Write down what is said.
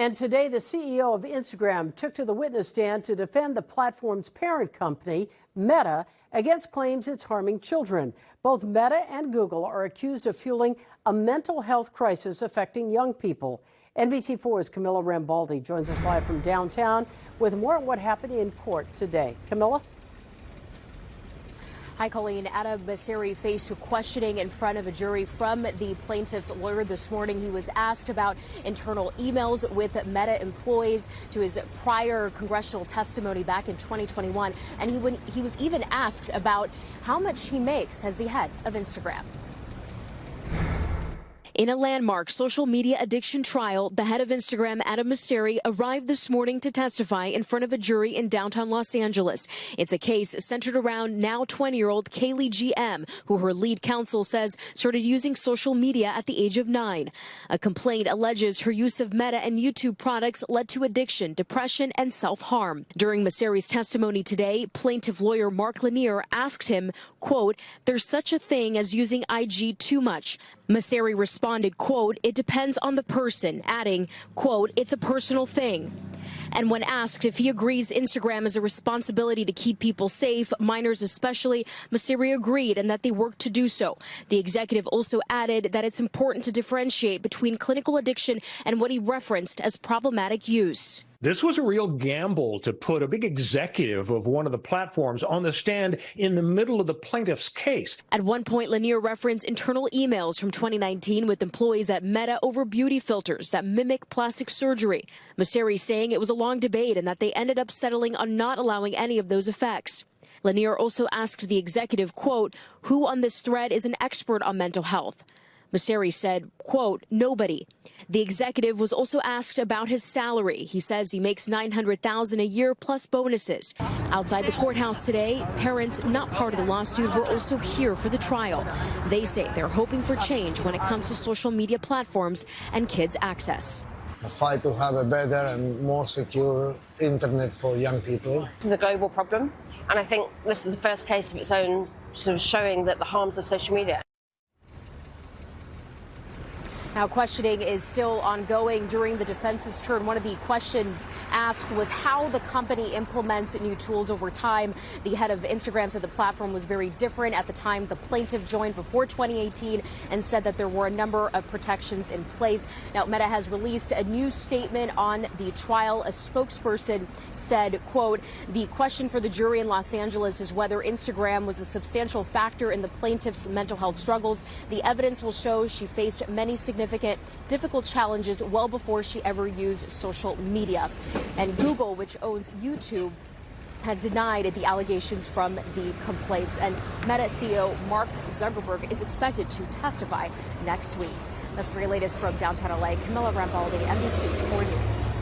And today, the CEO of Instagram took to the witness stand to defend the platform's parent company, Meta, against claims it's harming children. Both Meta and Google are accused of fueling a mental health crisis affecting young people. NBC4's Camilla Rambaldi joins us live from downtown with more on what happened in court today. Camilla? Hi, Colleen. Adam Mosseri faced questioning in front of a jury from the plaintiff's lawyer this morning. He was asked about internal emails with Meta employees to his prior congressional testimony back in 2021. And he was even asked about how much he makes as the head of Instagram. In a landmark social media addiction trial, the head of Instagram, Adam Mosseri, arrived this morning to testify in front of a jury in downtown Los Angeles. It's a case centered around now 20-year-old Kaylee G.M., who her lead counsel says started using social media at the age of 9. A complaint alleges her use of Meta and YouTube products led to addiction, depression, and self-harm. During Mosseri's testimony today, plaintiff lawyer Mark Lanier asked him, quote, "There's such a thing as using IG too much." Mosseri responded, quote, "It depends on the person," adding, quote, "It's a personal thing." And when asked if he agrees Instagram has a responsibility to keep people safe, minors especially, Mosseri agreed and that they work to do so. The executive also added that it's important to differentiate between clinical addiction and what he referenced as problematic use. This was a real gamble to put a big executive of one of the platforms on the stand in the middle of the plaintiff's case. At one point, Lanier referenced internal emails from 2019 with employees at Meta over beauty filters that mimic plastic surgery. Mosseri saying it was a long debate and that they ended up settling on not allowing any of those effects. Lanier also asked the executive, quote, "Who on this thread is an expert on mental health?" Mosseri said, quote, "Nobody." The executive was also asked about his salary. He says he makes $900,000 a year plus bonuses. Outside the courthouse today, parents not part of the lawsuit were also here for the trial. They say they're hoping for change when it comes to social media platforms and kids' access. A fight to have a better and more secure internet for young people. This is a global problem, and I think this is the first case of its own sort of showing that the harms of social media. Now, questioning is still ongoing during the defense's turn. One of the questions asked was how the company implements new tools over time. The head of Instagram said the platform was very different at the time the plaintiff joined before 2018 and said that there were a number of protections in place. Now, Meta has released a new statement on the trial. A spokesperson said, quote, "The question for the jury in Los Angeles is whether Instagram was a substantial factor in the plaintiff's mental health struggles. The evidence will show she faced many significant difficult challenges well before she ever used social media." And Google, which owns YouTube, has denied the allegations from the complaints. And Meta CEO Mark Zuckerberg is expected to testify next week. That's the very latest from downtown LA. Camilla Rambaldi, NBC4 News.